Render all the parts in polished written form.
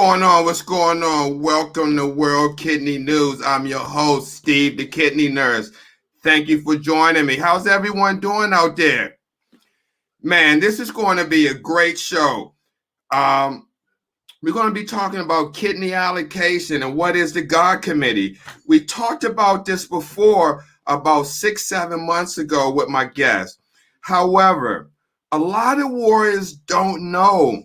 going on? What's going on? Welcome to World Kidney News. I'm your host, Steve, the Kidney Nurse. Thank you for joining me. How's everyone doing out there? Man, this is going to be a great show. We're going to be talking about kidney allocation and what is the God Committee. We talked about this before about 6-7 months ago with my guest. However, a lot of warriors don't know,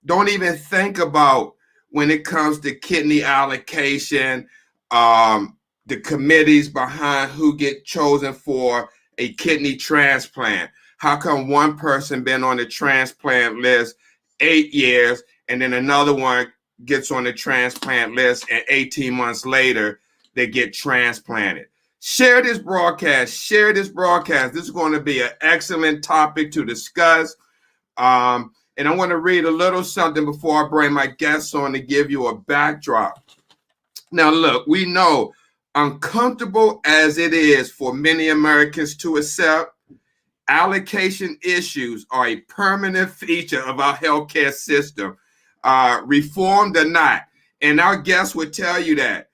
don't even think about when it comes to kidney allocation, the committees behind who get chosen for a kidney transplant. How come one person been on the transplant list 8 years and then another one gets on the transplant list and 18 months later they get transplanted? Share this broadcast. Share this broadcast. This is going to be an excellent topic to discuss. And I want to read a little something before I bring my guests on to give you a backdrop. Now, look, we know, uncomfortable as it is for many Americans to accept, allocation issues are a permanent feature of our healthcare system, reformed or not. And our guests would tell you that.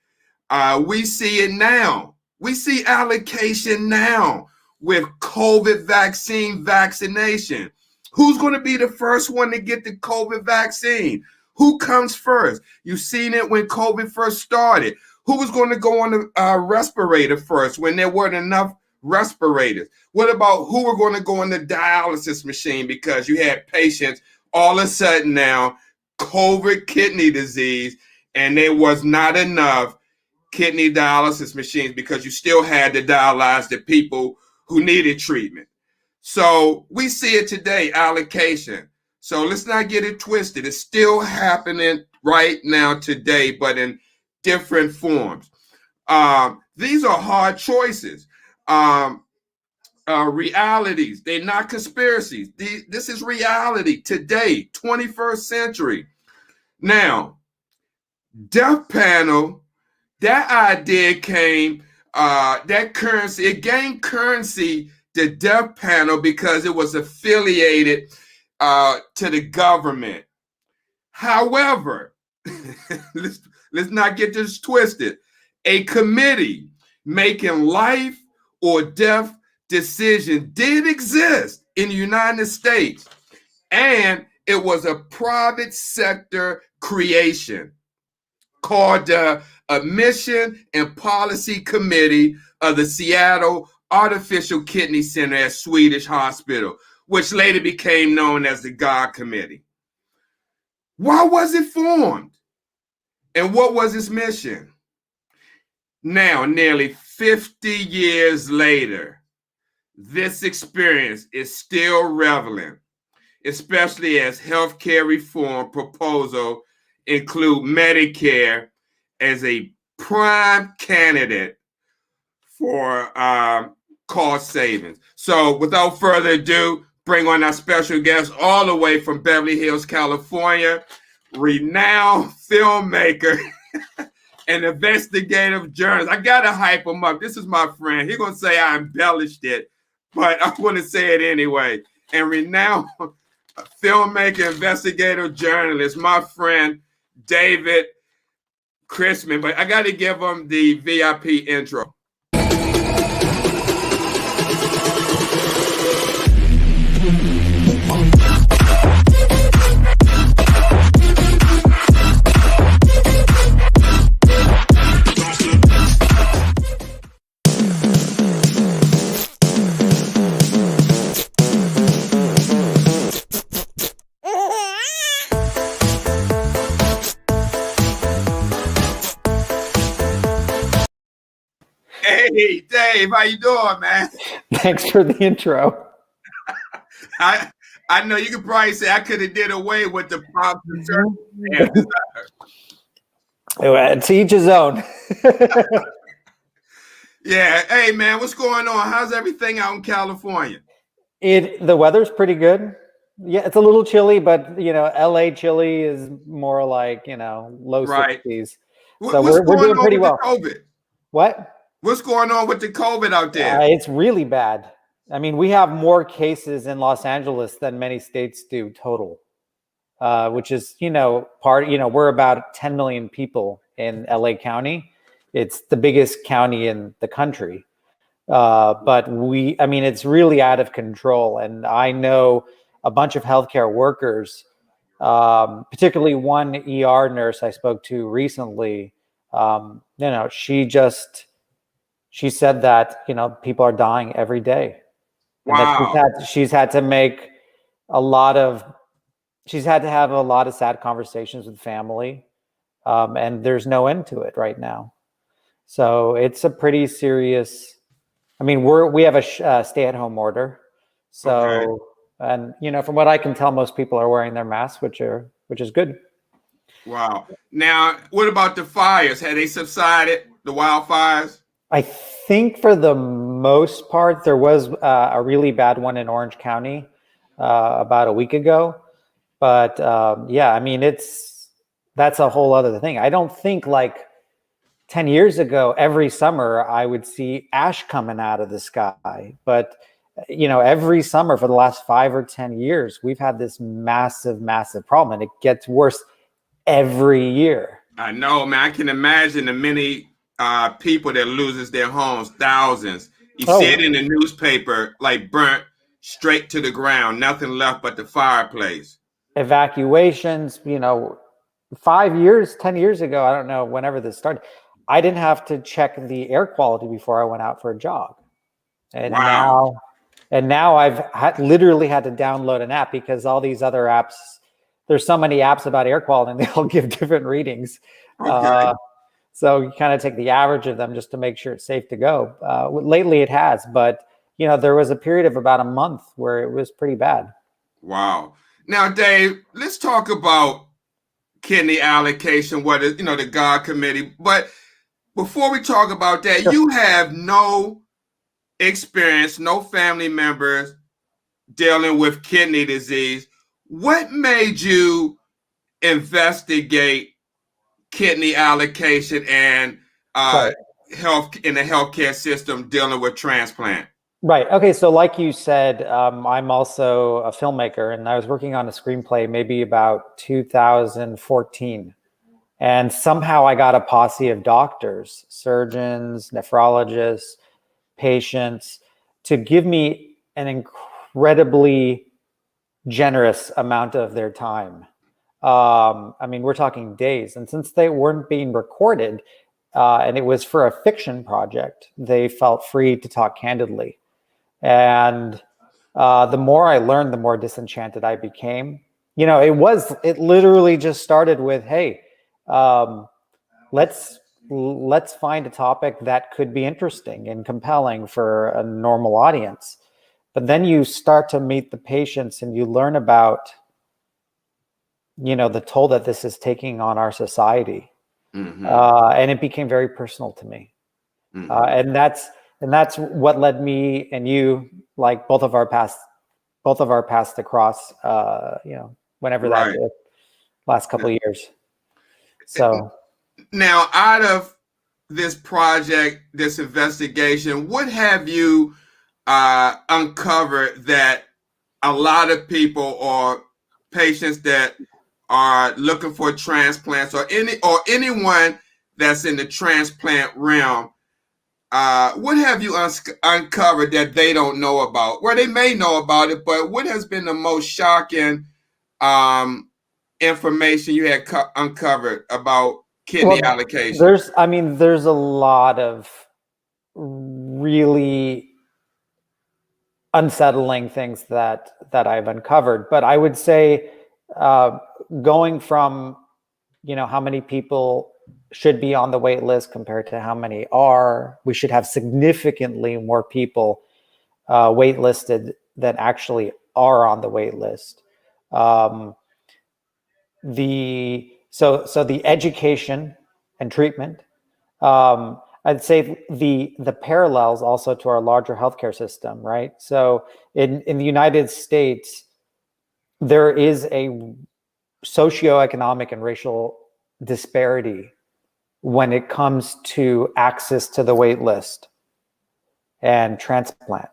We see it now. We see allocation now with COVID vaccination. Who's going to be the first one to get the COVID vaccine? Who comes first? You've seen it when COVID first started. Who was going to go on the respirator first when there weren't enough respirators? What about who were going to go on the dialysis machine because you had patients all of a sudden now, COVID kidney disease, and there was not enough kidney dialysis machines because you still had to dialyze the people who needed treatment. So we see it today, allocation. So let's not get it twisted. It's still happening right now today, but in different forms. These are hard choices. Realities. They're not conspiracies. This is reality today, 21st century. Now, death panel, that idea came, that currency, it gained currency, the death panel, because it was affiliated to the government. However, let's not get this twisted. A committee making life or death decision did exist in the United States, and it was a private sector creation called the Admission and Policy Committee of the Seattle Artificial Kidney Center at Swedish Hospital, which later became known as the God Committee. Why was it formed? And what was its mission? Now, nearly 50 years later, this experience is still relevant, especially as healthcare reform proposals include Medicare as a prime candidate for cost savings. So without further ado, bring on our special guest all the way from Beverly Hills, California, renowned filmmaker and investigative journalist. I got to hype him up. This is my friend. He's going to say I embellished it, but I want to say it anyway. And renowned filmmaker, investigative journalist, my friend, David Krissman. But I got to give him the VIP intro. Hey, Dave, how you doing, man? Thanks for the intro. I know you could probably say I could have did away with the prompts. To each his own. Yeah. Hey, man, what's going on? How's everything out in California? The weather's pretty good. Yeah, it's a little chilly, but LA chilly is more like low 60s. So we're doing pretty well. COVID? What? What's going on with the COVID out there? It's really bad. I mean, we have more cases in Los Angeles than many states do total. which is, we're about 10 million people in LA County. It's the biggest county in the country. But it's really out of control. And I know a bunch of healthcare workers, particularly one ER nurse I spoke to recently. She said that, people are dying every day. And Wow. that she's had to have a lot of sad conversations with family. And there's no end to it right now. So it's a pretty serious, we have a stay-at-home order. So, okay. And from what I can tell, most people are wearing their masks, which is good. Wow. Now, what about the fires? Have they subsided, the wildfires? I think for the most part, there was a really bad one in Orange County about a week ago. But that's a whole other thing. I don't think 10 years ago, every summer, I would see ash coming out of the sky. But, every summer for the last 5 or 10 years, we've had this massive, massive problem. And it gets worse every year. I know, man. I can imagine the many people that loses their homes, thousands. You see it in the newspaper, burnt straight to the ground, nothing left but the fireplace. Evacuations, 5 years, 10 years ago, I don't know, whenever this started, I didn't have to check the air quality before I went out for a jog. And wow. now I've literally had to download an app because all these other apps, there's so many apps about air quality and they all give different readings. Okay. So you kind of take the average of them just to make sure it's safe to go. Lately it has, but there was a period of about a month where it was pretty bad. Wow. Now, Dave, let's talk about kidney allocation, what is, the God committee. But before we talk about that, sure. You have no experience, no family members dealing with kidney disease. What made you investigate kidney allocation and health in the healthcare system dealing with transplant? Right. Okay. So like you said, I'm also a filmmaker and I was working on a screenplay maybe about 2014. And somehow I got a posse of doctors, surgeons, nephrologists, patients to give me an incredibly generous amount of their time. We're talking days. And since they weren't being recorded and it was for a fiction project, they felt free to talk candidly. And the more I learned, the more disenchanted I became. It literally just started with, hey, let's find a topic that could be interesting and compelling for a normal audience. But then you start to meet the patients and you learn about, the toll that this is taking on our society. Mm-hmm. And it became very personal to me. Mm-hmm. And that's what led me and you, both of our paths across, whenever right. that did, last couple of years. So now, out of this project, this investigation, what have you uncovered that a lot of people or patients that are looking for transplants or anyone that's in the transplant realm, what have you uncovered that they don't know about? Well, they may know about it, but what has been the most shocking information you had uncovered about kidney allocation? There's a lot of really unsettling things that I've uncovered, but I would say going from how many people should be on the wait list compared to how many are, we should have significantly more people waitlisted than actually are on the wait list. So the education and treatment, I'd say the parallels also to our larger healthcare system, right? So in the United States, there is a socioeconomic and racial disparity when it comes to access to the wait list and transplant,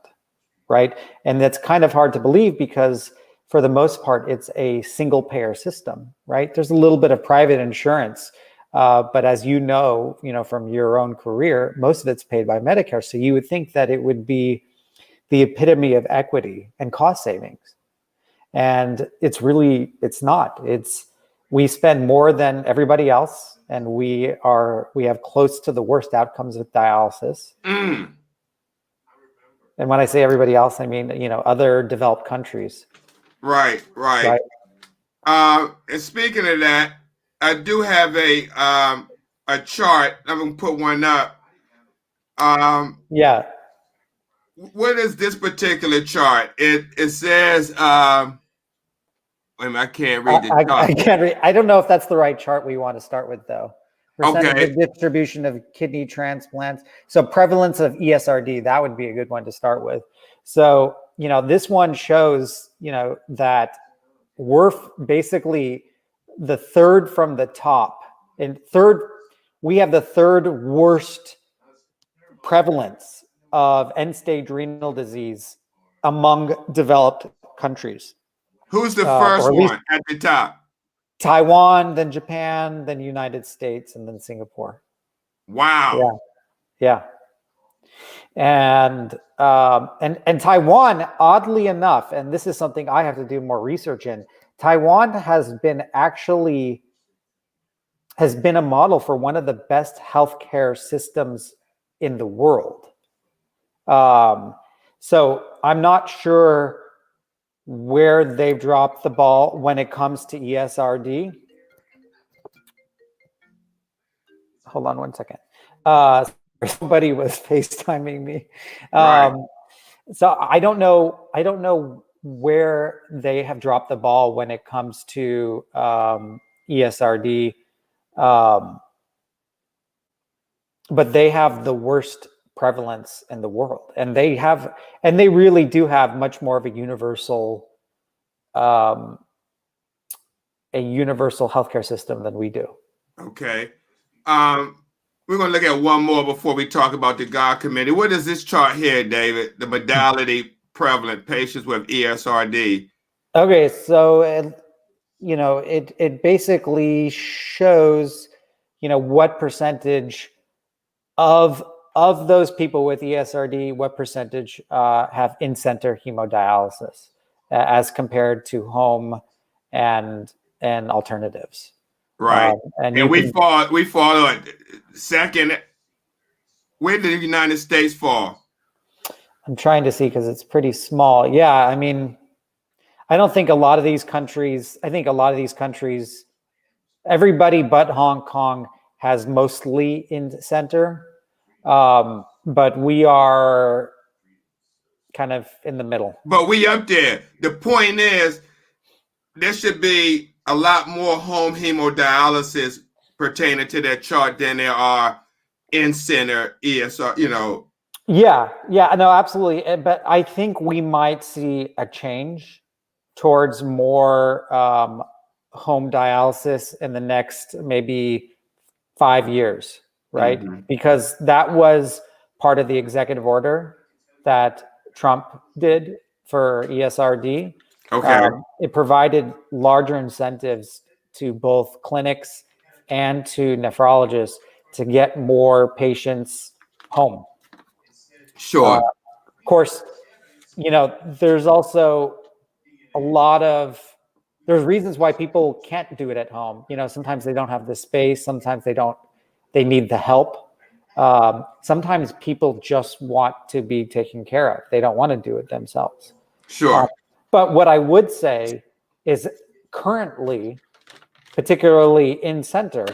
right? And that's kind of hard to believe because for the most part, it's a single payer system, right? There's a little bit of private insurance, but as you know from your own career, most of it's paid by Medicare. So you would think that it would be the epitome of equity and cost savings. And it's not. We spend more than everybody else, and we have close to the worst outcomes with dialysis. Mm. And when I say everybody else, I mean, other developed countries. Right. And speaking of that, I do have a chart. I'm gonna put one up. Yeah. What is this particular chart? It says wait a minute, I can't read the chart. I can't read. I don't know if that's the right chart we want to start with, though. Percentage Okay. of distribution of kidney transplants. So prevalence of ESRD, that would be a good one to start with. So, this one shows, that we're basically the third from the top. We have the third worst prevalence of end-stage renal disease among developed countries. Who's the first one at the top? Taiwan, then Japan, then United States, and then Singapore. Wow. Yeah. And Taiwan, oddly enough, and this is something I have to do more research in, Taiwan has been a model for one of the best healthcare systems in the world. So I'm not sure where they've dropped the ball when it comes to ESRD. Hold on one second. Somebody was FaceTiming me. Right. So I don't know where they have dropped the ball when it comes to ESRD. But they have the worst prevalence in the world, and they really do have much more of a universal healthcare system than we do. Okay. We're going to look at one more before we talk about the God Committee. What is this chart here, David? The modality prevalent patients with ESRD. Okay, so it basically shows what percentage of those people with ESRD, what percentage have in-center hemodialysis as compared to home and alternatives. Right. And we fall second. Where did the United States fall? I'm trying to see because it's pretty small. Yeah, I mean, I think a lot of these countries, everybody but Hong Kong has mostly in-center, but we are kind of in the middle. But we up there. The point is, there should be a lot more home hemodialysis pertaining to that chart than there are in-center ESR, Yeah, no, absolutely. But I think we might see a change towards more home dialysis in the next maybe 5 years, right? Mm-hmm. Because that was part of the executive order that Trump did for ESRD. Okay. It provided larger incentives to both clinics and to nephrologists to get more patients home. Sure. Of course, there's also there's reasons why people can't do it at home. Sometimes they don't have the space. Sometimes they need the help. Sometimes people just want to be taken care of. They don't want to do it themselves. Sure. But what I would say is currently, particularly in center,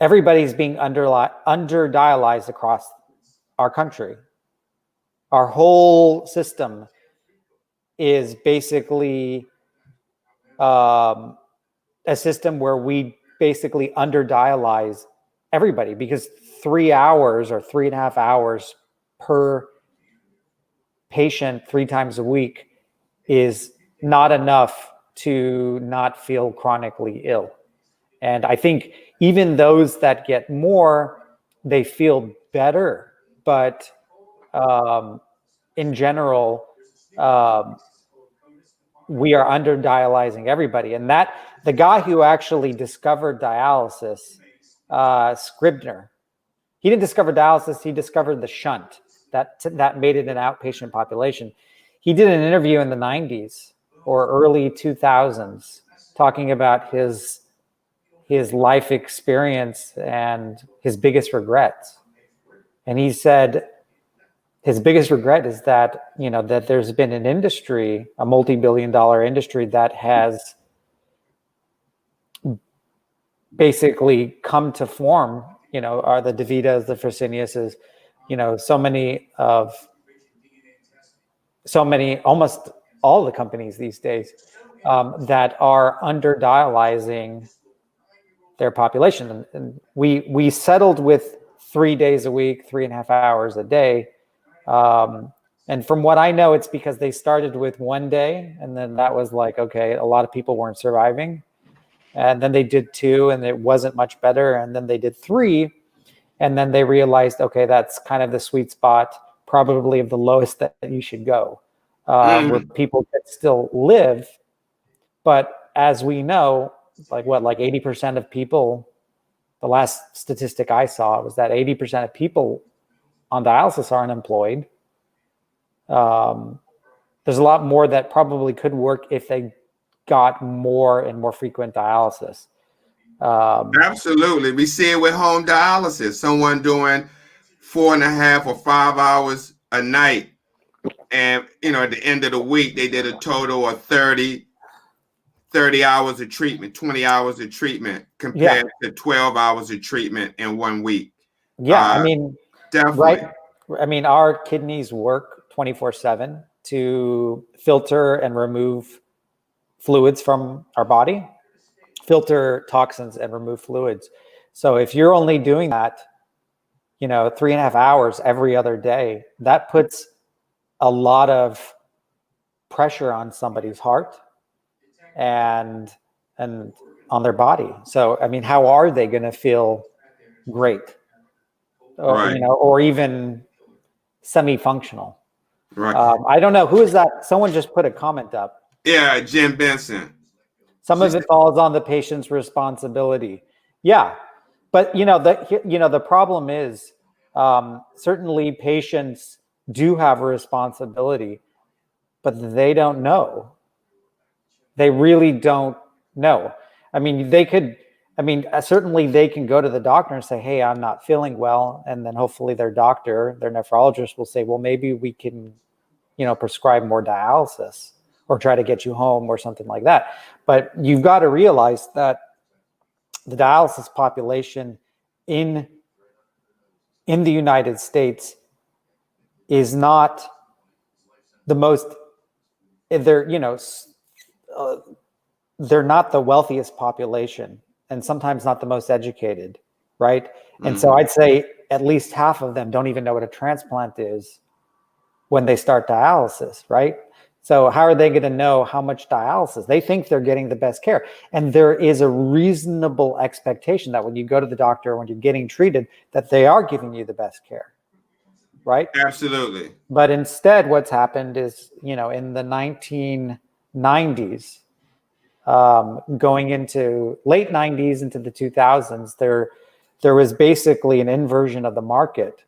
everybody's being under-dialyzed across our country. Our whole system is basically a system where we basically under-dialyze everybody because 3 hours or 3.5 hours per patient 3 times a week is not enough to not feel chronically ill. And I think even those that get more, they feel better. But in general, we are under dialyzing everybody. And that the guy who actually discovered dialysis, Scribner, he didn't discover dialysis, he discovered the shunt that made it an outpatient population. He did an interview in the 90s or early 2000s talking about his life experience and his biggest regrets. And he said his biggest regret is that, that there's been an industry, a multi-billion-dollar industry that has basically come to form, are the DaVitas, the Freseniuses, almost all the companies these days that are under dialyzing their population. And we settled with 3 days a week, 3.5 hours a day. And from what I know, it's because they started with 1 day, and then that was like, okay, a lot of people weren't surviving. And then they did 2, and it wasn't much better. And then they did 3, and then they realized, okay, that's kind of the sweet spot, probably of the lowest that you should go, where people can still live. But as we know, like 80% of people, the last statistic I saw was that 80% of people on dialysis are unemployed. There's a lot more that probably could work if they got more and more frequent dialysis. Absolutely. We see it with home dialysis, someone doing 4.5 or 5 hours a night. And, at the end of the week, they did a total of 30 hours of treatment, 20 hours of treatment compared to 12 hours of treatment in 1 week. Yeah, definitely. Right. Our kidneys work 24/7 to filter and remove fluids from our body, filter toxins and remove fluids. So if you're only doing that, 3.5 hours every other day, that puts a lot of pressure on somebody's heart and on their body. So, how are they going to feel great? Right. Or even semi-functional. Right. I don't know. Who is that? Someone just put a comment up. Yeah, Jim Benson. Some of it falls on the patient's responsibility. Yeah. But, the problem is certainly patients do have a responsibility, but they don't know. They really don't know. Certainly they can go to the doctor and say, hey, I'm not feeling well. And then hopefully their doctor, their nephrologist will say, well, maybe we can, prescribe more dialysis or try to get you home or something like that. But you've got to realize that the dialysis population in the United States is not the most, they're not the wealthiest population, and sometimes not the most educated, right? And so I'd say at least half of them don't even know what a transplant is when they start dialysis, right? So how are they going to know how much dialysis? They think they're getting the best care. And there is a reasonable expectation that when you go to the doctor, when you're getting treated, that they are giving you the best care, right? Absolutely. But instead, what's happened is, in the 1990s, going into late 90s into the 2000s, there was basically an inversion of the market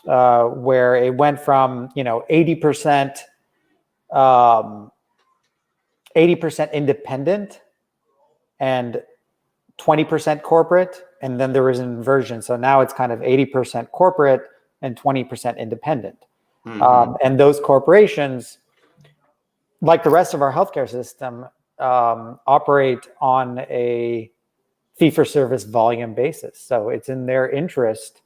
where it went from 80% independent and 20% corporate, and then there was an inversion. So now it's kind of 80% corporate and 20% independent. And those corporations, like the rest of our healthcare system, operate on a fee-for-service volume basis. So it's in their interest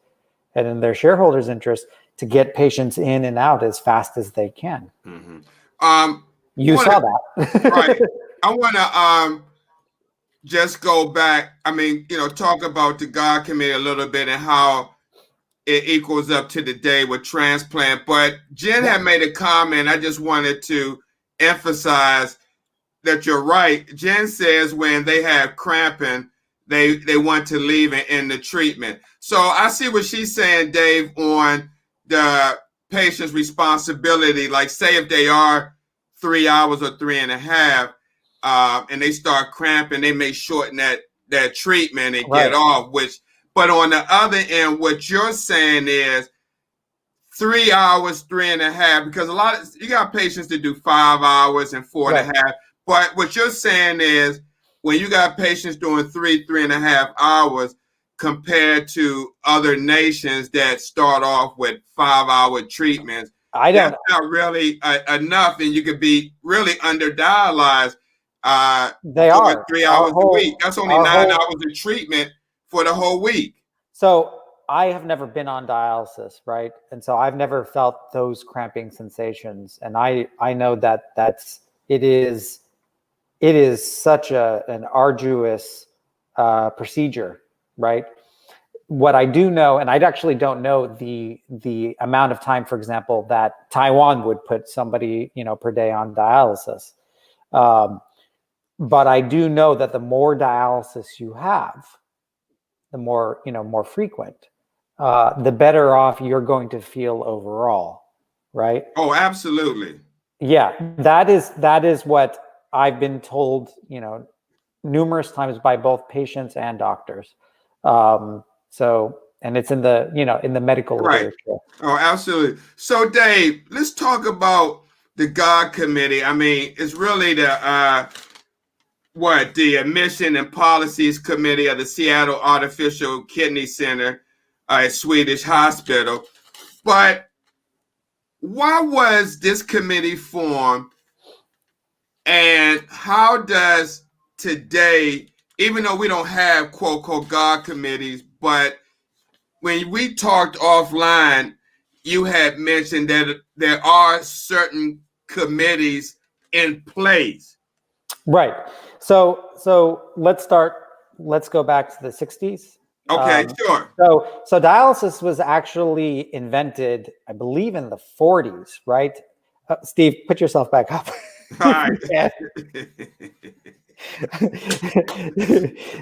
and in their shareholders' interest to get patients in and out as fast as they can. You saw that. Right. I want to just go back. Talk about the God Committee a little bit and how it equals up to the day with transplant. But Jen had made a comment. I just wanted to emphasize that you're right. Jen says when they have cramping, they want to leave and end the treatment. So I see what she's saying, Dave, on the patient's responsibility. Like, say if they are 3 hours or 3.5, and they start cramping, they may shorten that treatment and get off. But on the other end, what you're saying is 3 hours, 3.5, because you got patients that do 5 hours and 4.5. But what you're saying is when you got patients doing 3.5 hours compared to other nations that start off with 5-hour treatments, that's not really enough, and you could be really underdialyzed. They are 3 hours a week. That's only 9 hours of treatment for the whole week. So I have never been on dialysis, right? And so I've never felt those cramping sensations. And I know that it is such an arduous procedure, right? What I do know, and I actually don't know the amount of time, for example, that Taiwan would put somebody, per day on dialysis. But I do know that the more dialysis you have, the more, more frequent, the better off you're going to feel overall, right? Oh, absolutely. Yeah, that is what I've been told, numerous times by both patients and doctors. And it's in the, in the medical literature. Oh, absolutely. So Dave, let's talk about the God Committee. I mean, it's really the Admission and Policies Committee of the Seattle Artificial Kidney Center, a Swedish hospital. But why was this committee formed, and how does today, even though we don't have quote unquote God committees, but when we talked offline, you had mentioned that there are certain committees in place. Right. So let's go back to the 60s. Okay, sure. So dialysis was actually invented, I believe, in the 40s, right? Steve, put yourself back up. All right.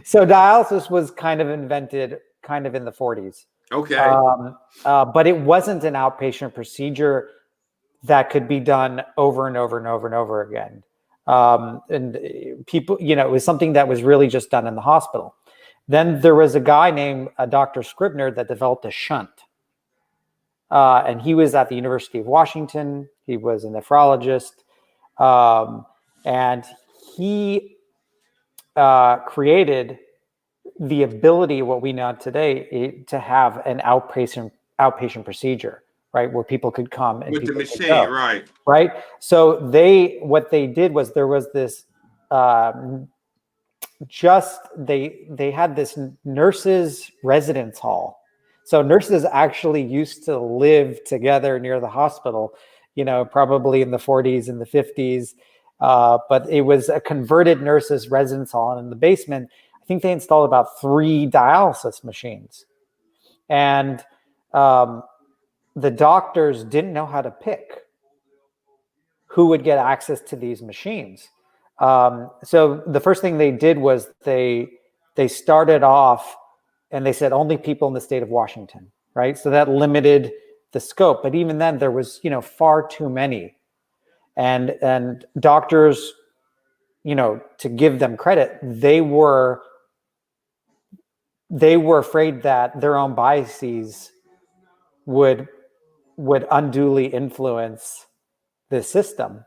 So dialysis was kind of invented in the 40s. Okay. But it wasn't an outpatient procedure that could be done over and over and over and over again. And people, it was something that was really just done in the hospital. Then there was a guy named Dr. Scribner that developed a shunt. And he was at the University of Washington. He was a nephrologist. And he created the ability, what we know today, to have an outpatient procedure, right, where people could come and with the people machine, could go, right. So what they did was there was this they had this nurses residence hall. So nurses actually used to live together near the hospital, probably in the 40s and the 50s. But it was a converted nurses residence hall. And in the basement, I think they installed about 3 dialysis machines. And the doctors didn't know how to pick who would get access to these machines. So the first thing they did was they started off and they said only people in the state of Washington, right? So that limited the scope. But even then there was, far too many. And doctors, to give them credit, they were afraid that their own biases would unduly influence the system.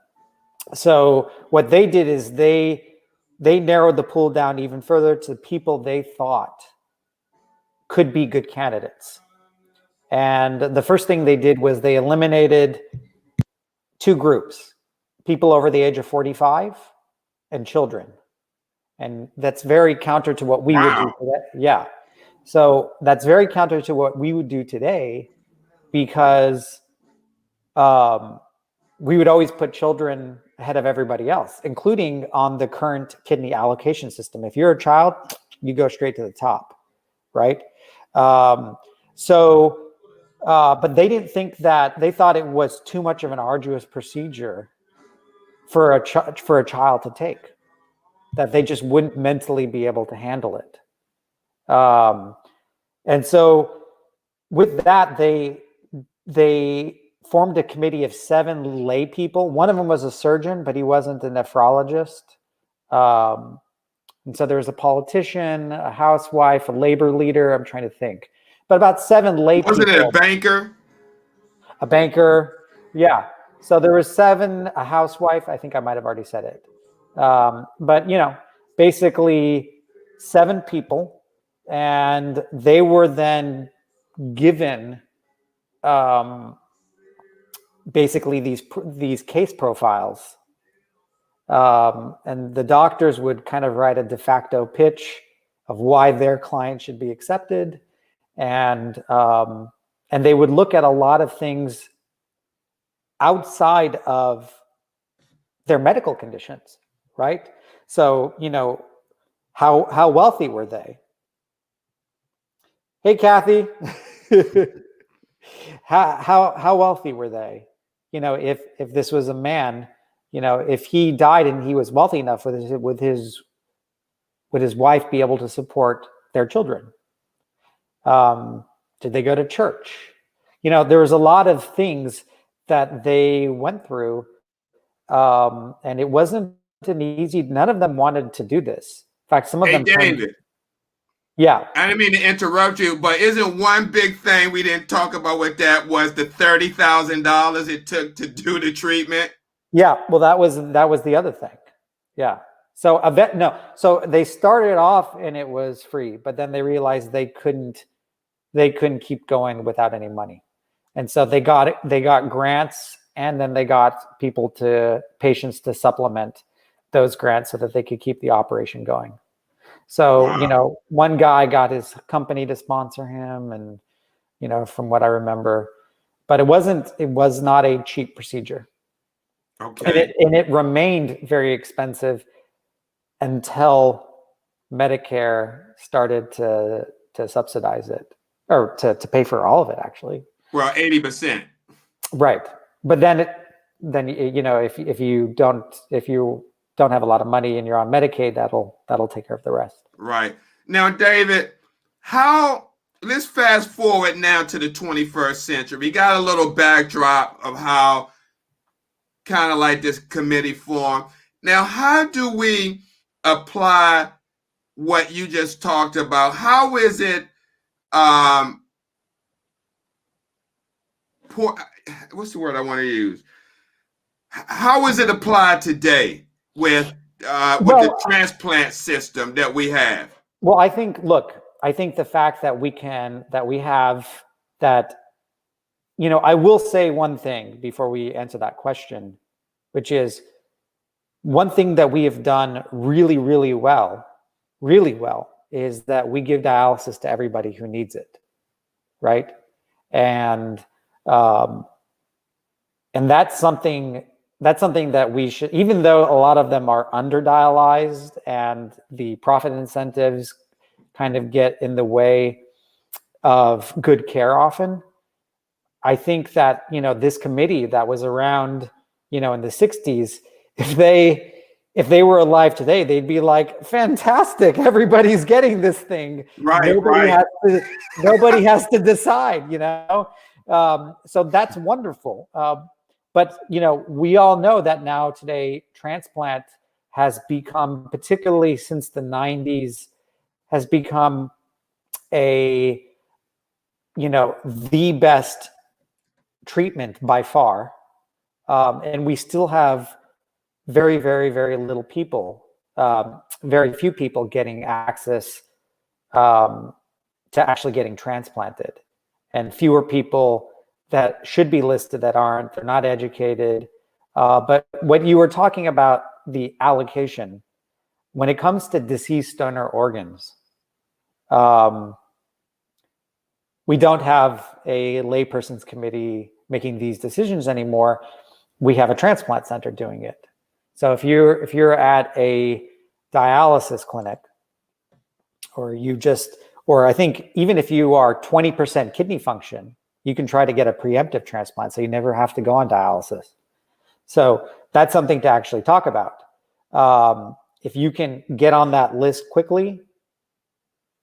So what they did is they narrowed the pool down even further to people they thought could be good candidates. And the first thing they did was they eliminated 2 groups, people over the age of 45 and children. And that's very counter to what we would do today. Yeah. So that's very counter to what we would do today, because we would always put children ahead of everybody else, including on the current kidney allocation system. If you're a child, you go straight to the top, right? But they didn't think that, they thought it was too much of an arduous procedure for a child to take, that they just wouldn't mentally be able to handle it. And so with that, they formed a committee of 7 lay people. One of them was a surgeon, but he wasn't a nephrologist. And so there was a politician, a housewife, a labor leader. I'm trying to think, but about 7 lay people. Wasn't it a banker? A banker, yeah. So there was 7, a housewife. I think I might have already said it. But, you know, basically 7 people, and they were then given basically these case profiles. And the doctors would kind of write a de facto pitch of why their client should be accepted. And they would look at a lot of things outside of their medical conditions, right? So, you know, how wealthy were they? Hey, Kathy. how wealthy were they? You know, if this was a man, you know, if he died and he was wealthy enough, would his wife be able to support their children? Did they go to church? You know, there was a lot of things that they went through, and it wasn't an easy. None of them wanted to do this. In fact, some of them. David. Yeah. I didn't mean to interrupt you, but isn't one big thing we didn't talk about with that was the $30,000 it took to do the treatment? Yeah. Well, that was the other thing. Yeah. So so they started off and it was free, but then they realized they couldn't keep going without any money. And so they got grants, and then they got patients to supplement those grants so that they could keep the operation going. So, wow. You know, one guy got his company to sponsor him, and, you know, from what I remember, but it was not a cheap procedure. Okay. And it remained very expensive until Medicare started to subsidize it, or to pay for all of it, actually. Well, 80%. Right. But then you know, if you don't have a lot of money and you're on Medicaid, that'll take care of the rest. Right. Now, David, let's fast forward now to the 21st century. We got a little backdrop of how kind of like this committee formed. Now, how do we apply what you just talked about? How is it what's the word I want to use? How is it applied today with the transplant system that we have? Well, I think the fact that we have that, you know, I will say one thing before we answer that question, which is one thing that we have done really, really well, is that we give dialysis to everybody who needs it, right? And that's something that we should, even though a lot of them are under-dialyzed and the profit incentives kind of get in the way of good care often, I think that, you know, this committee that was around, you know, in the 60s, if they were alive today, they'd be like, fantastic, everybody's getting this thing. Right, nobody has to decide, you know? So that's wonderful. But, you know, we all know that now today, transplant has become, particularly since the 90s, has become the best treatment by far. And we still have very, very, very little people, very few people getting access to actually getting transplanted, and fewer people that should be listed that aren't. They're not educated. But what you were talking about, the allocation, when it comes to deceased donor organs, we don't have a layperson's committee making these decisions anymore. We have a transplant center doing it. So if you're at a dialysis clinic, or I think even if you are 20% kidney function, you can try to get a preemptive transplant, so you never have to go on dialysis. So that's something to actually talk about. If you can get on that list quickly,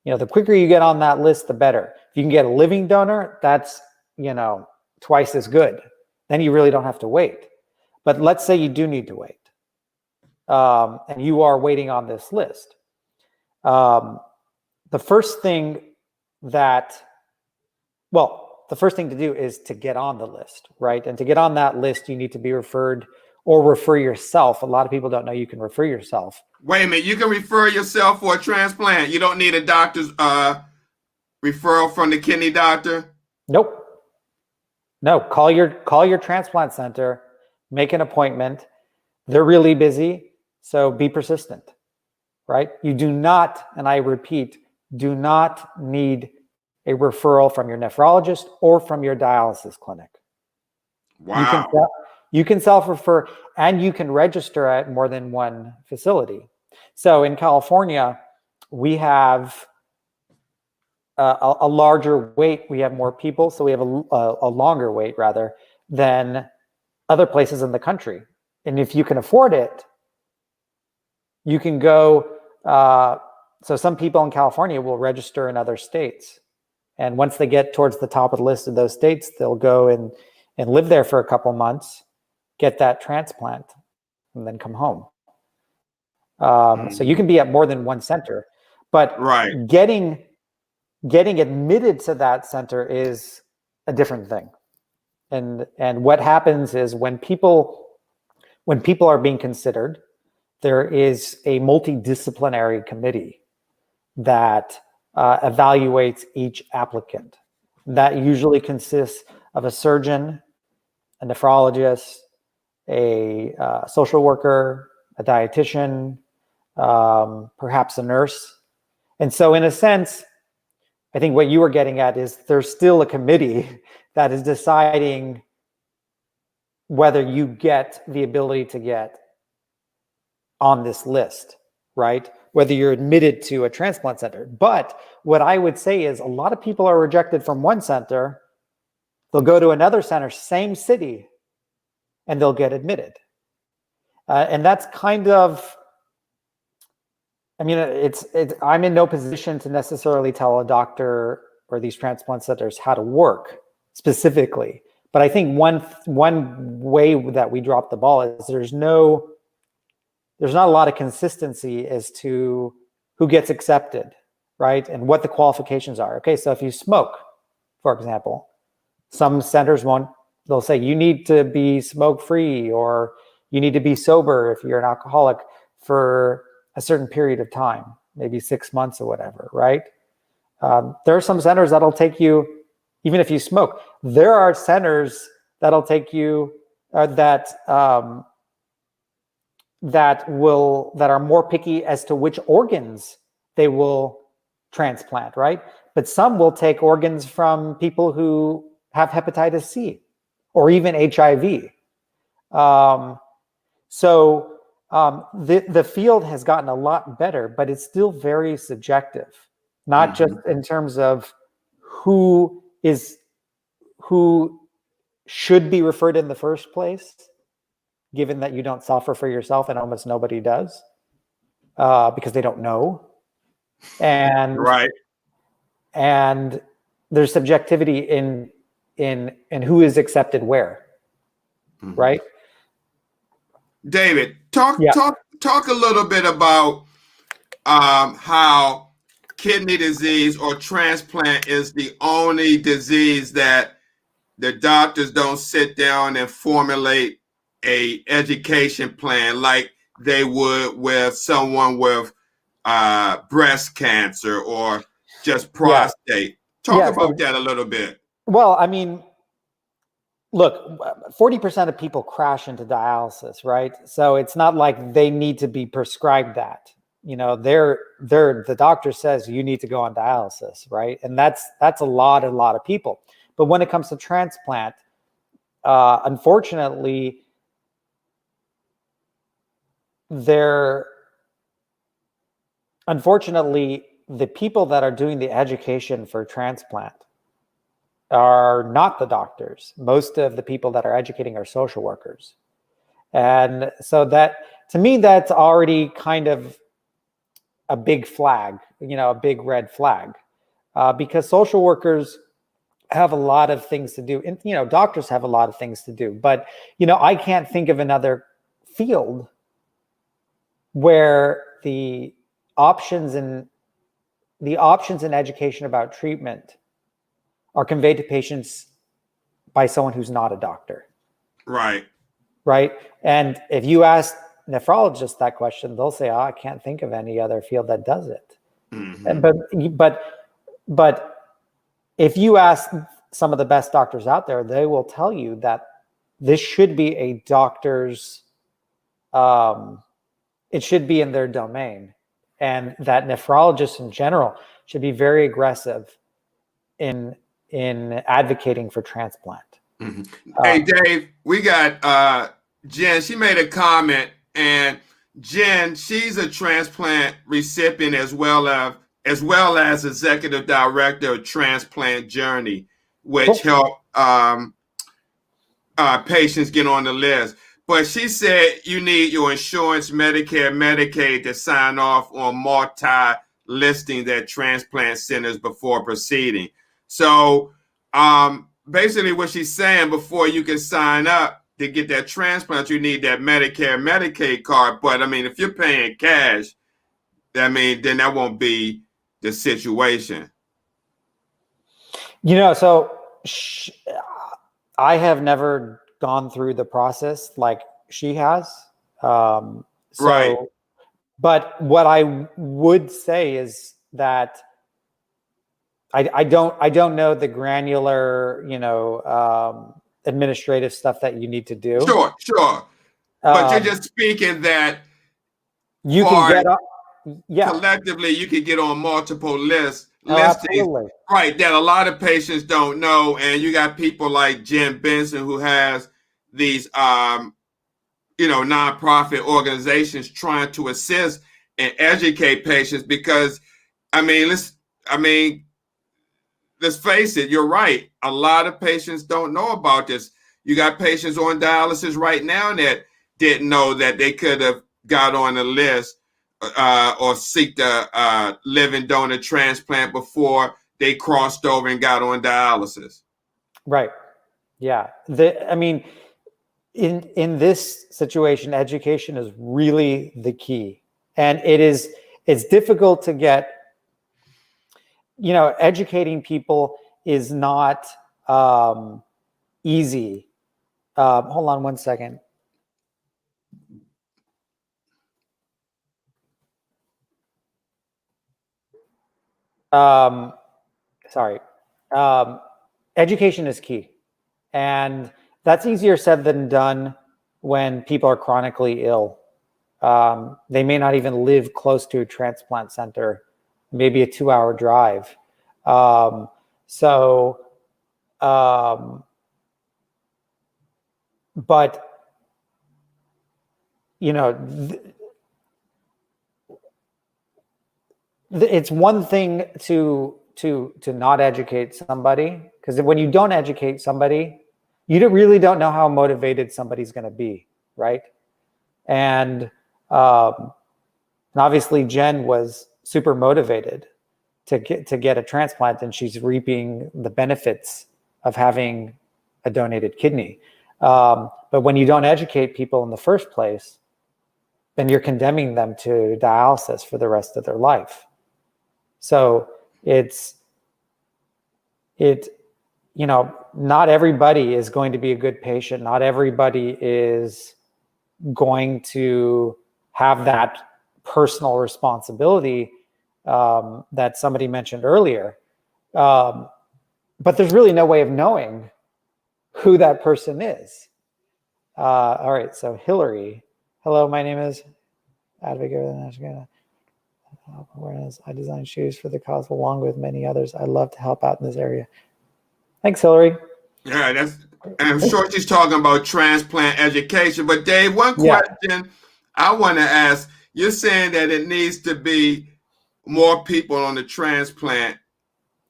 you know, the quicker you get on that list, the better. If you can get a living donor, that's, you know, twice as good. then you really don't have to wait. But let's say you do need to wait, and you are waiting on this list. The first thing to do is to get on the list, right? And to get on that list, you need to be referred or refer yourself. A lot of people don't know you can refer yourself. Wait a minute, you can refer yourself for a transplant. You don't need a doctor's referral from the kidney doctor? Nope. No, call your transplant center, make an appointment. They're really busy, so be persistent, right? You do not, and I repeat, do not need a referral from your nephrologist or from your dialysis clinic. Wow. You can self-refer, and you can register at more than one facility. So in California, we have a larger wait. We have more people, so we have a longer wait rather than other places in the country. And if you can afford it, you can go. So some people in California will register in other states. And once they get towards the top of the list of those states, they'll go and live there for a couple months, get that transplant, and then come home. So you can be at more than one center, but getting admitted to that center is a different thing. And what happens is when people are being considered, there is a multidisciplinary committee that evaluates each applicant. That usually consists of a surgeon, a nephrologist, a social worker, a dietitian, perhaps a nurse. And so in a sense, I think what you were getting at is there's still a committee that is deciding whether you get the ability to get on this list, right? Whether you're admitted to a transplant center. But what I would say is a lot of people are rejected from one center, they'll go to another center, same city, and they'll get admitted. And that's kind of, I mean, I'm in no position to necessarily tell a doctor or these transplant centers how to work specifically. But I think one way that we drop the ball is there's not a lot of consistency as to who gets accepted, right? And what the qualifications are. Okay, so if you smoke, for example, some centers they'll say you need to be smoke-free or you need to be sober if you're an alcoholic for a certain period of time, maybe 6 months or whatever, right? There are some centers that'll take you, even if you smoke. There are centers that'll take you that are more picky as to which organs they will transplant, right? But some will take organs from people who have hepatitis C or even HIV. The field has gotten a lot better, but it's still very subjective, not just in terms of who should be referred in the first place, given that you don't self-refer yourself and almost nobody does, because they don't know. And and there's subjectivity in who is accepted where, right? David, talk a little bit about how kidney disease or transplant is the only disease that the doctors don't sit down and formulate a education plan like they would with someone with breast cancer or just prostate. Talk about that a little bit. Well, I mean, look, 40% of people crash into dialysis, right? So it's not like they need to be prescribed that. You know, the doctor says you need to go on dialysis, right? And that's a lot of people. But when it comes to transplant, unfortunately, the people that are doing the education for transplant are not the doctors. Most of the people that are educating are social workers. And so that, to me, that's already kind of a big flag, a big red flag, because social workers have a lot of things to do. And, doctors have a lot of things to do. But, I can't think of another field where the options in education about treatment are conveyed to patients by someone who's not a doctor. Right. Right. And if you ask nephrologists that question, they'll say, I can't think of any other field that does it. Mm-hmm. But if you ask some of the best doctors out there, they will tell you that this should be a doctor's, it should be in their domain, and that nephrologists in general should be very aggressive in advocating for transplant. Mm-hmm. Hey, Dave, we got Jen. She made a comment, and Jen, she's a transplant recipient as well as executive director of Transplant Journey, which help patients get on the list. But she said you need your insurance, Medicare, Medicaid to sign off on multi-listings at transplant centers before proceeding. So basically what she's saying, before you can sign up to get that transplant, you need that Medicare, Medicaid card. But I mean, if you're paying cash, then that won't be the situation. So I have never gone through the process like she has. Right. But what I would say is that I don't know the granular, administrative stuff that you need to do. Sure. But you're just speaking that you can get up. Yeah. Collectively, you can get on multiple listings. Absolutely. Right, that a lot of patients don't know. And you got people like Jen Benson, who has these nonprofit organizations trying to assist and educate patients, because let's face it, you're right. A lot of patients don't know about this. You got patients on dialysis right now that didn't know that they could have got on the list or seek the living donor transplant before they crossed over and got on dialysis. Right. Yeah. In this situation, education is really the key. And it's difficult to get, educating people is not easy. Hold on one second. Sorry. Education is key. And that's easier said than done when people are chronically ill. They may not even live close to a transplant center, maybe a 2-hour drive. But it's one thing to not educate somebody, because when you don't educate somebody, you really don't know how motivated somebody's going to be, right? And obviously Jen was super motivated to get a transplant, and she's reaping the benefits of having a donated kidney. But when you don't educate people in the first place, then you're condemning them to dialysis for the rest of their life. So not everybody is going to be a good patient. Not everybody is going to have that personal responsibility that somebody mentioned earlier. But there's really no way of knowing who that person is. All right, so Hillary. Hello, my name is Advocate. I design shoes for the cause along with many others. I love to help out in this area. Thanks, Hillary. Yeah, I'm sure she's talking about transplant education. But Dave, one question I want to ask, you're saying that it needs to be more people on the transplant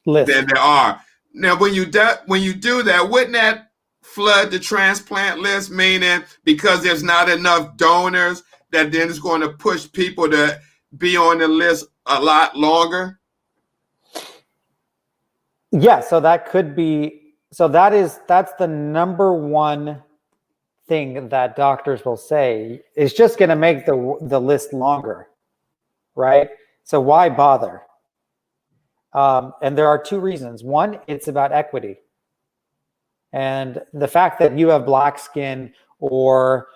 list than there are. Now, when you do that, wouldn't that flood the transplant list, meaning because there's not enough donors, that then it's going to push people to be on the list a lot longer? Yeah, so that could be, that's the number one thing that doctors will say is just going to make the list longer, right? So why bother? And there are two reasons. One, it's about equity. And the fact that you have black skin or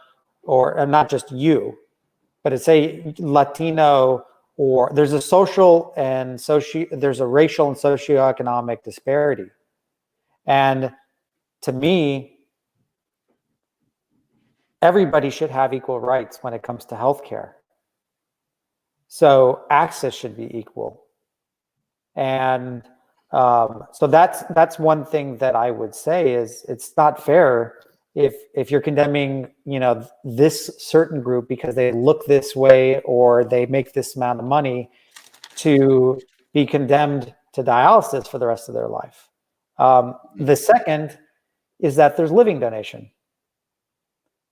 not just you, but it's a Latino, or there's a social and there's a racial and socioeconomic disparity. And to me, everybody should have equal rights when it comes to healthcare. So access should be equal. And so that's one thing that I would say is it's not fair if you're condemning, this certain group because they look this way or they make this amount of money to be condemned to dialysis for the rest of their life. The second is that there's living donation.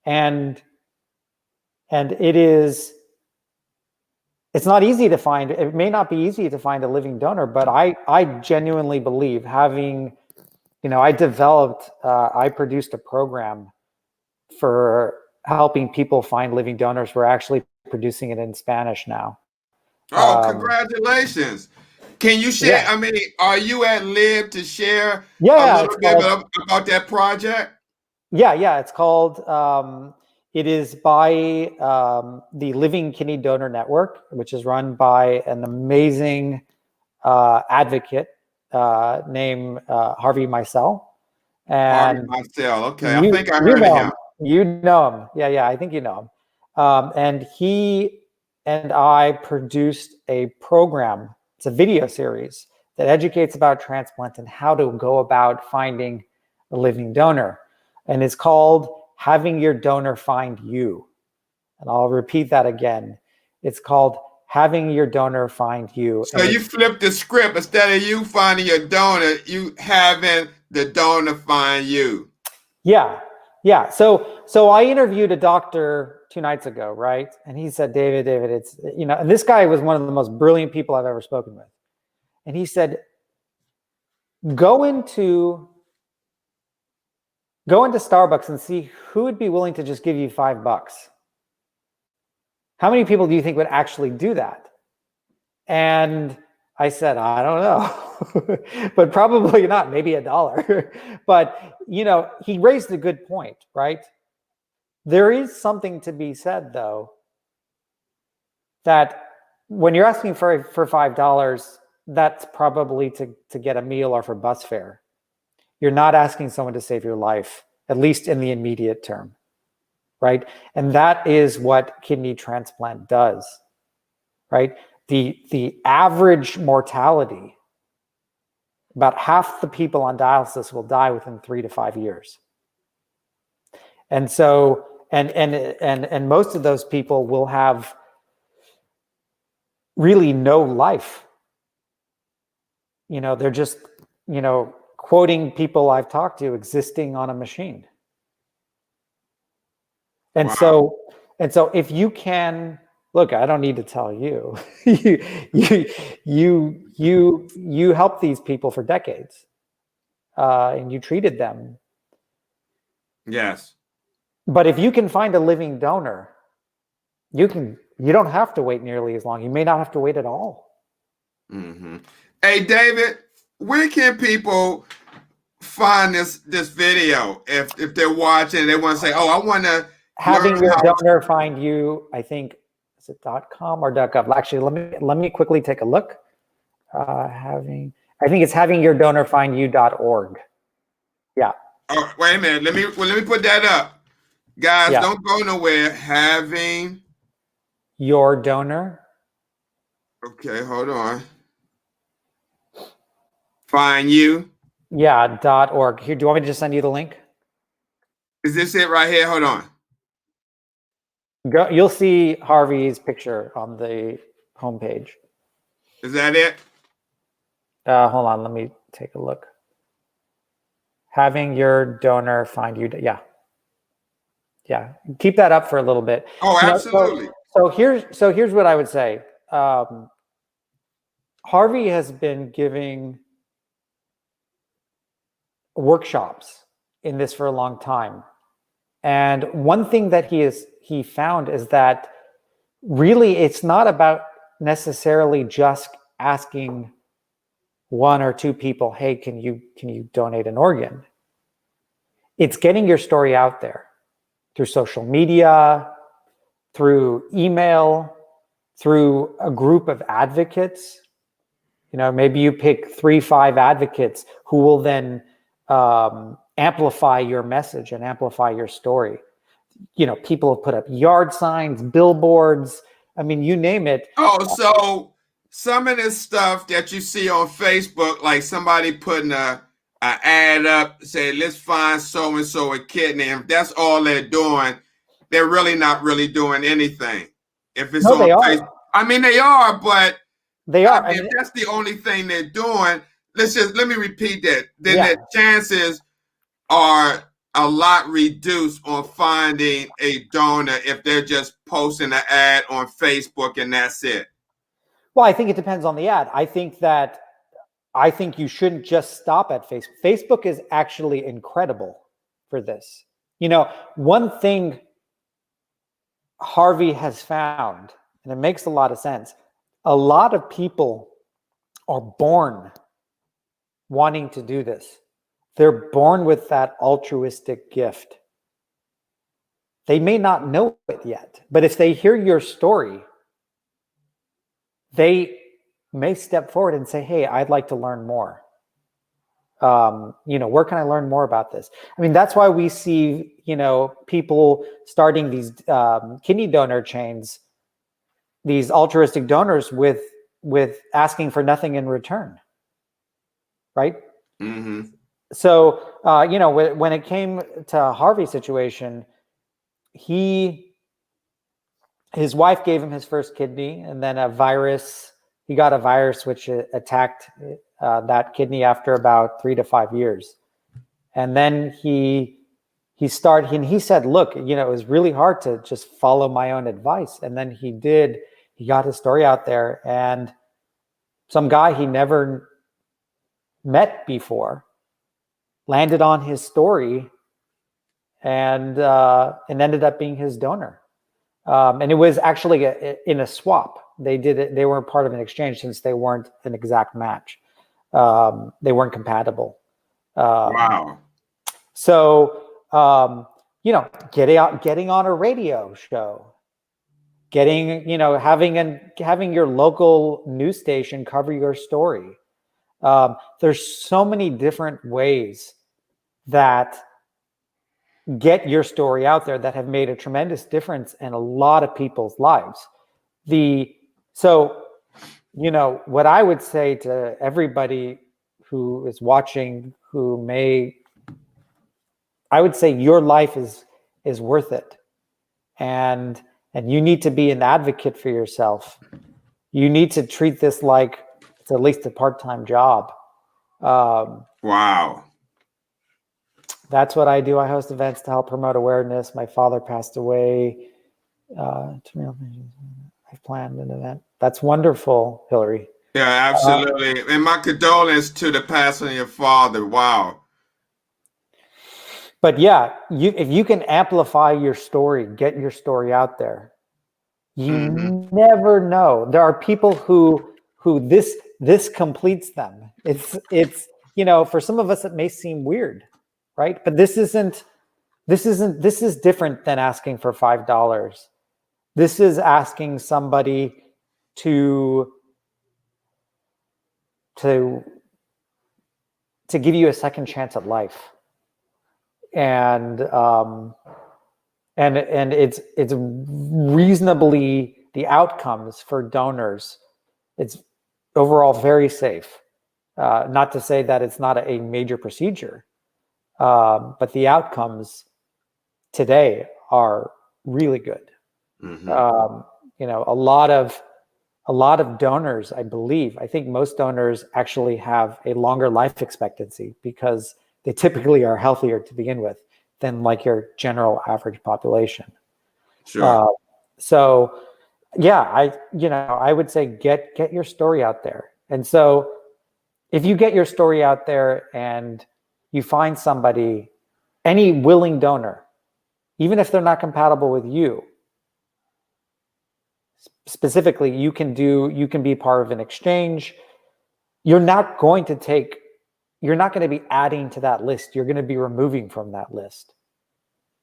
And it's not easy to find. It may not be easy to find a living donor, but I genuinely believe I produced a program for helping people find living donors. We're actually producing it in Spanish now. Oh, congratulations. Can you share? Yeah. I mean, are you at lib to share a Yeah, little bit about that project? Yeah, it's called, it is by the Living Kidney Donor Network, which is run by an amazing advocate named Harvey Meisel. Harvey And Marcel. Okay, I think I heard of him. You know him. Yeah, I think you know him. And he and I produced a program. It's a video series that educates about transplant and how to go about finding a living donor. And it's called Having Your Donor Find You. And I'll repeat that again. It's called Having Your Donor Find You. So you flipped the script. Instead of you finding your donor, you having the donor find you. Yeah. So I interviewed a doctor 2 nights ago, right? And he said, David, it's, and this guy was one of the most brilliant people I've ever spoken with. And he said, go into Starbucks and see who would be willing to just give you $5. How many people do you think would actually do that? And I said, I don't know, but probably not, maybe $1. But, he raised a good point, right? There is something to be said, though, that when you're asking for $5, that's probably to get a meal or for bus fare. You're not asking someone to save your life, at least in the immediate term, right? And that is what kidney transplant does, right? The average mortality, about half the people on dialysis will die within 3 to 5 years. And so, and most of those people will have really no life. They're just, quoting people I've talked to, existing on a machine. And Wow. so if you can, look, I don't need to tell you, you helped these people for decades, and you treated them. Yes. But if you can find a living donor, you don't have to wait nearly as long. You may not have to wait at all. Mm-hmm. Hey, David, where can people find this video if they're watching? They want to say, "Oh, I want to." Having Your Donor Find You, I think, is it .com or .gov? Actually, let me quickly take a look. I think it's havingyourdonor.findyou.org. Yeah. Oh, wait a minute. Let me put that up, guys. Yeah. Don't go nowhere. Having Your Donor. Okay, hold on. Find You. Yeah. .org. Here, do you want me to just send you the link? Is this it right here? Hold on. You'll see Harvey's picture on the homepage. Is that it? Hold on, let me take a look. Having Your Donor Find You. Yeah. Keep that up for a little bit. Oh, absolutely. So here's what I would say. Harvey has been giving workshops in this for a long time. And one thing that he found is that really it's not about necessarily just asking one or two people, hey, can you donate an organ? It's getting your story out there through social media, through email, through a group of advocates. Maybe you pick 3-5 advocates who will then amplify your message and amplify your story. People have put up yard signs, billboards. I mean, you name it. Oh, so some of this stuff that you see on Facebook, like somebody putting a ad up, say, let's find so-and-so a kidney. If that's all they're doing, they're really not really doing anything. If it's no, on they Facebook, are. I mean, they are, but they are. I mean, if that's the only thing they're doing, let me repeat that. Then Yeah. the chances are a lot reduced on finding a donor if they're just posting an ad on Facebook and that's it. Well, I think it depends on the ad. I think you shouldn't just stop at Facebook. Facebook is actually incredible for this. One thing Harvey has found, and it makes a lot of sense, a lot of people are born wanting to do this. They're born with that altruistic gift. They may not know it yet, but if they hear your story, they may step forward and say, hey, I'd like to learn more. Where can I learn more about this? I mean, that's why we see, people starting these kidney donor chains, these altruistic donors with asking for nothing in return. Right? Mm-hmm. So, when it came to Harvey's situation, his wife gave him his first kidney, and then he got a virus which attacked that kidney after about 3 to 5 years. And then he said, look, it was really hard to just follow my own advice. And then he got his story out there, and some guy he never met before landed on his story and ended up being his donor. And it was actually in a swap. They did it. They weren't part of an exchange since they weren't an exact match. They weren't compatible. Wow. So, getting on a radio show, having your local news station cover your story. There's so many different ways that get your story out there that have made a tremendous difference in a lot of people's lives. What I would say to everybody who is watching, I would say your life is worth it. And you need to be an advocate for yourself. You need to treat this like it's at least a part-time job. Wow. That's what I do. I host events to help promote awareness. My father passed away. I've planned an event. That's wonderful, Hillary. Yeah, absolutely. And my condolences to the passing of your father. Wow. But yeah, if you can amplify your story, get your story out there, you never know. There are people who this completes them. It's for some of us it may seem weird, right? But this is different than asking for $5. This is asking somebody to give you a second chance at life. And it's reasonably, the outcomes for donors, it's overall very safe. Not to say that it's not a major procedure, but the outcomes today are really good. A lot of donors, I think most donors actually have a longer life expectancy because they typically are healthier to begin with than like your general average population. Sure. So yeah, I would say get your story out there. And so if you get your story out there and you find somebody, any willing donor, even if they're not compatible with you, specifically, you can be part of an exchange. You're not going to be adding to that list. You're going to be removing from that list,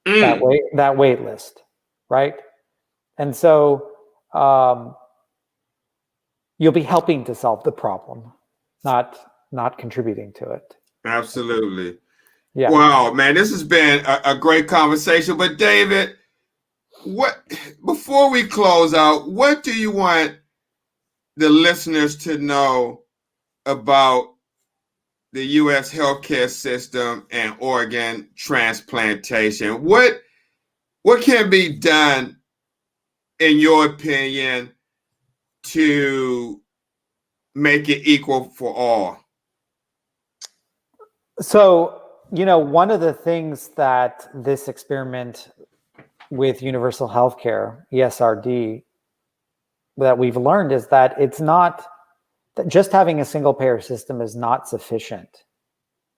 that wait list, right? And so you'll be helping to solve the problem, not contributing to it. Absolutely. Yeah. Wow, man, this has been a great conversation. But David, before we close out, what do you want the listeners to know about the U.S. healthcare system and organ transplantation? What can be done, in your opinion, to make it equal for all? So, one of the things that this experiment with universal healthcare, ESRD, that we've learned is that it's not that just having a single payer system is not sufficient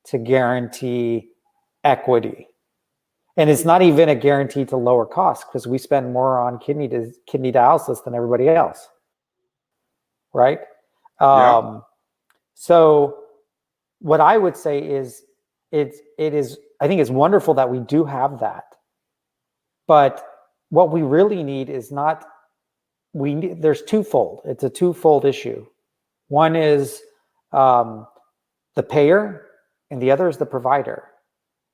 to guarantee equity. And it's not even a guarantee to lower costs, because we spend more on kidney dialysis than everybody else, right? Yeah. So what I would say is I think it's wonderful that we do have that. But what we really need is there's twofold. It's a twofold issue. One is the payer, and the other is the provider.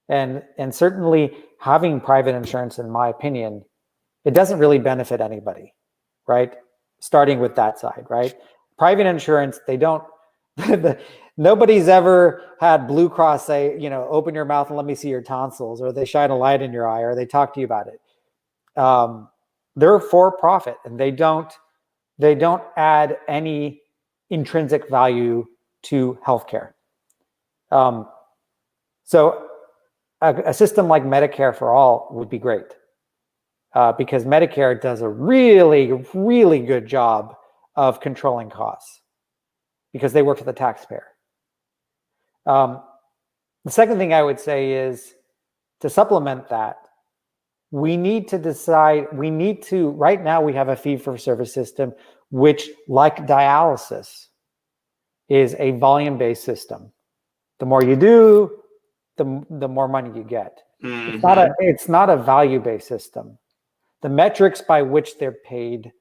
And certainly having private insurance, in my opinion, it doesn't really benefit anybody, right? Starting with that side, right? Private insurance, they don't, nobody's ever had Blue Cross say, open your mouth and let me see your tonsils, or they shine a light in your eye, or they talk to you about it. They're for profit, and they don't add any intrinsic value to healthcare. So a system like Medicare for all would be great, because Medicare does a really, really good job of controlling costs, because they work for the taxpayer. The second thing I would say is, to supplement that, we need to decide, right now we have a fee-for-service system, which, like dialysis, is a volume-based system. The more you do, the more money you get. Mm-hmm. It's not a value-based system. The metrics by which they're paid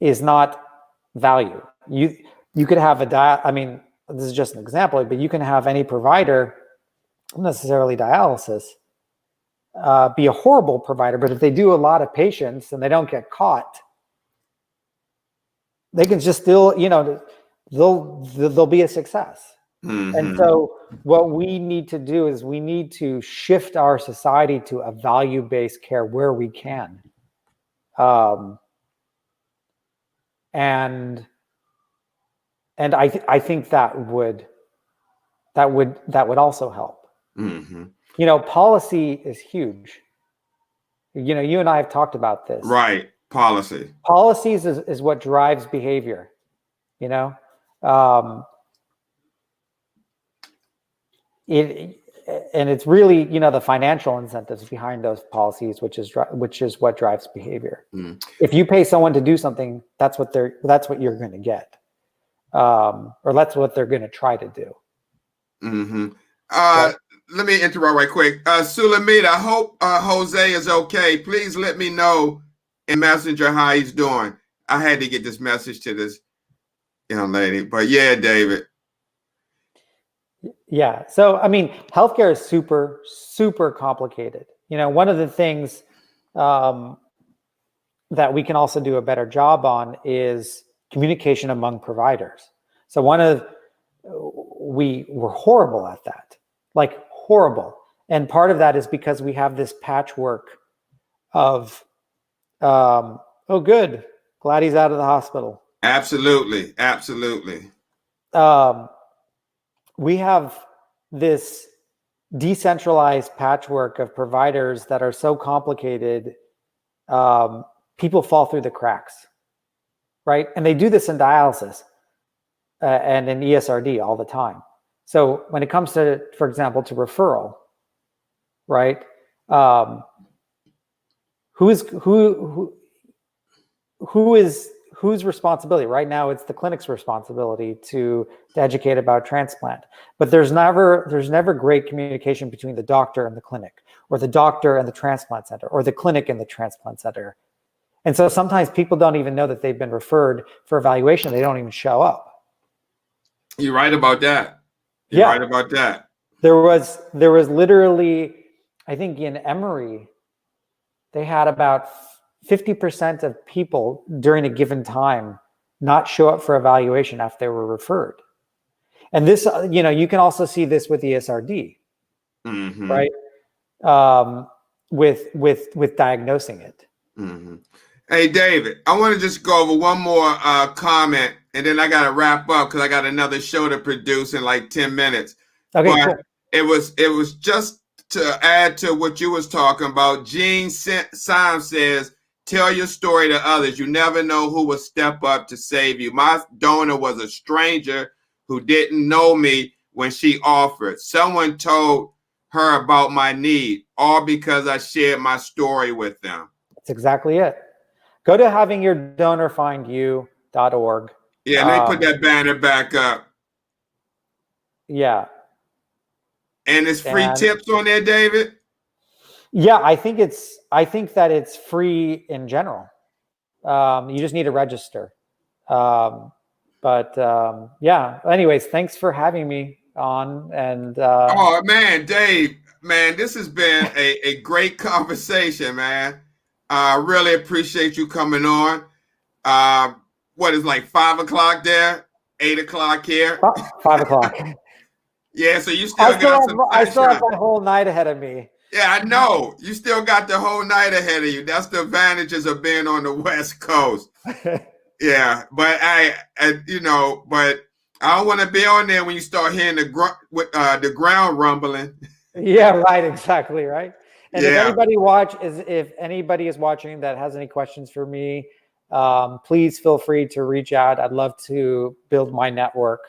is not value. You could have this is just an example, but you can have any provider, not necessarily dialysis, be a horrible provider, but if they do a lot of patients and they don't get caught, they can just still, they'll be a success. Mm-hmm. And so what we need to do is we need to shift our society to a value-based care where we can. And I think that would also help. Mm-hmm. Policy is huge. You and I have talked about this. Right. Policies is what drives behavior. It's really, the financial incentives behind those policies, which is what drives behavior. Mm. If you pay someone to do something, that's what you're going to get, or that's what they're going to try to do. Mm-hmm. Let me interrupt right quick. Sulamita, I hope Jose is okay. Please let me know in Messenger how he's doing. I had to get this message to this young lady. But yeah, David. Yeah. So, healthcare is super, super complicated. One of the things that we can also do a better job on is communication among providers. So we were horrible at that, like horrible. And part of that is because we have this patchwork of, oh, good, glad he's out of the hospital. Absolutely. We have this decentralized patchwork of providers that are so complicated, people fall through the cracks, right? And they do this in dialysis and in ESRD all the time. So when it comes to, for example, to referral, right? Whose responsibility? Right now, it's the clinic's responsibility to educate about transplant. But there's never great communication between the doctor and the clinic, or the doctor and the transplant center, or the clinic and the transplant center. And so sometimes people don't even know that they've been referred for evaluation. They don't even show up. You're right about that. You're right about that. There was literally, I think in Emory, they had about 50% of people during a given time not show up for evaluation after they were referred. And this, you can also see this with ESRD, right? With diagnosing it. Hey, David, I want to just go over one more comment, and then I got to wrap up because I got another show to produce in like 10 minutes. Okay, but cool. It was just to add to what you was talking about. Gene Symes says, tell your story to others. You never know who will step up to save you. My donor was a stranger who didn't know me when she offered. Someone told her about my need, all because I shared my story with them. That's exactly it. Go to havingyourdonor.findyou.org. Yeah, let me put that banner back up. Yeah. And it's free tips on there, David? Yeah, I think that it's free in general. You just need to register. Yeah. Anyways, thanks for having me on. And oh man, Dave, man, this has been a great conversation, man. I really appreciate you coming on. What is like 5 o'clock there? 8 o'clock here? 5 o'clock. Yeah, so you still got some. I still have a whole night ahead of me. Yeah, I know. You still got the whole night ahead of you. That's the advantages of being on the West Coast. Yeah, but I don't want to be on there when you start hearing the ground rumbling. Yeah, right. Exactly, right. And yeah. if anybody is watching that has any questions for me, please feel free to reach out. I'd love to build my network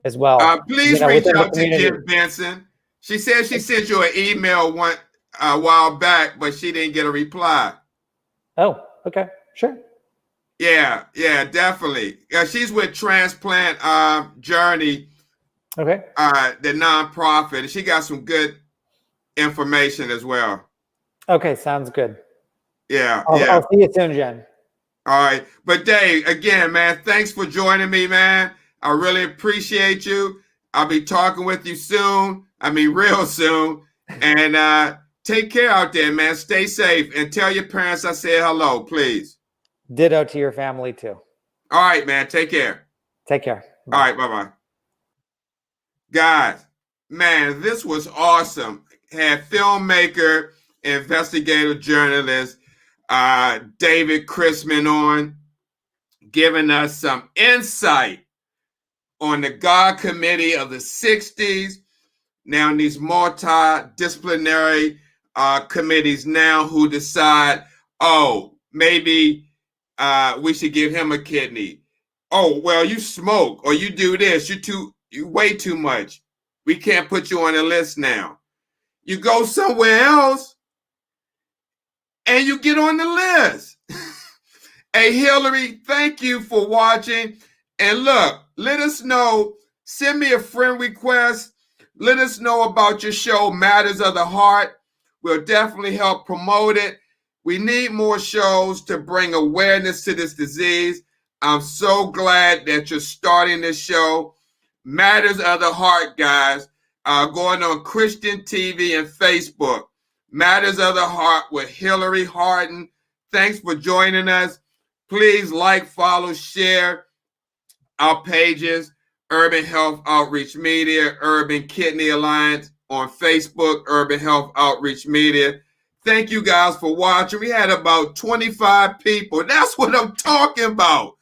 as well. Please reach out to Kim Benson. She said she sent you an email a while back, but she didn't get a reply. Oh, okay, sure. Yeah, definitely. She's with Transplant Journey. Okay. The nonprofit. And she got some good information as well. Okay, sounds good. Yeah. I'll see you soon, Jen. All right. But Dave, again, man, thanks for joining me, man. I really appreciate you. I'll be talking with you soon. I mean, real soon. And take care out there, man. Stay safe. And tell your parents I said hello, please. Ditto to your family, too. All right, man. Take care. Take care. Bye. All right. Bye-bye. Guys, man, this was awesome. Had filmmaker, investigative journalist, David Krissman on, giving us some insight on the God Committee of the 60s. Now, in these multidisciplinary committees now who decide, maybe we should give him a kidney. Oh, well, you smoke or you do this. You way too much. We can't put you on the list now. You go somewhere else and you get on the list. Hey, Hillary, thank you for watching. And look, let us know. Send me a friend request. Let us know about your show, Matters of the Heart. We'll definitely help promote it. We need more shows to bring awareness to this disease. I'm so glad that you're starting this show. Matters of the Heart, guys, going on Christian TV and Facebook. Matters of the Heart with Hillary Harden. Thanks for joining us. Please like, follow, share our pages. Urban Health Outreach Media, Urban Kidney Alliance on Facebook, Urban Health Outreach Media. Thank you guys for watching. We had about 25 people. That's what I'm talking about.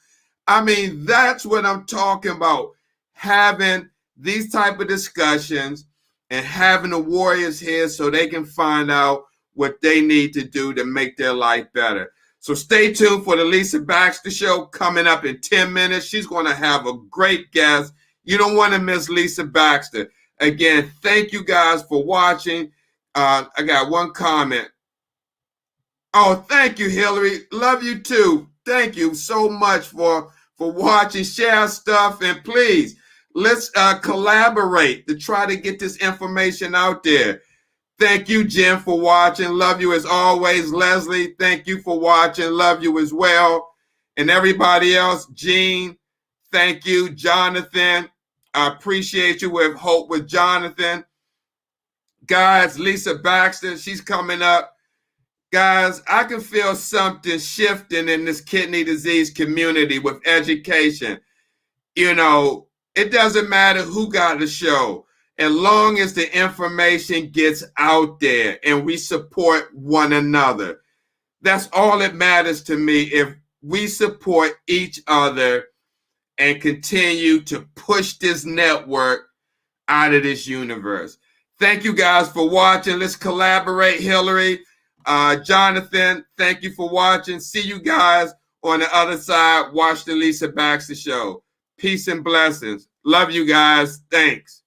I mean, that's what I'm talking about. Having these type of discussions and having the warriors here so they can find out what they need to do to make their life better. So stay tuned for the Lisa Baxter Show coming up in 10 minutes. She's going to have a great guest. You don't want to miss Lisa Baxter. Again, thank you guys for watching. I got one comment. Oh, thank you, Hillary. Love you too. Thank you so much for watching. Share stuff, and please, let's collaborate to try to get this information out there. Thank you, Jen, for watching. Love you as always. Leslie, thank you for watching. Love you as well. And everybody else, Jean, thank you. Jonathan, I appreciate you. With Hope with Jonathan. Guys, Lisa Baxter, she's coming up. Guys, I can feel something shifting in this kidney disease community with education. You know, it doesn't matter who got the show, as long as the information gets out there and we support one another. That's all that matters to me. If we support each other and continue to push this network out of this universe. Thank you guys for watching. Let's collaborate, Hillary. Jonathan, thank you for watching. See you guys on the other side. Watch the Lisa Baxter Show. Peace and blessings. Love you guys. Thanks.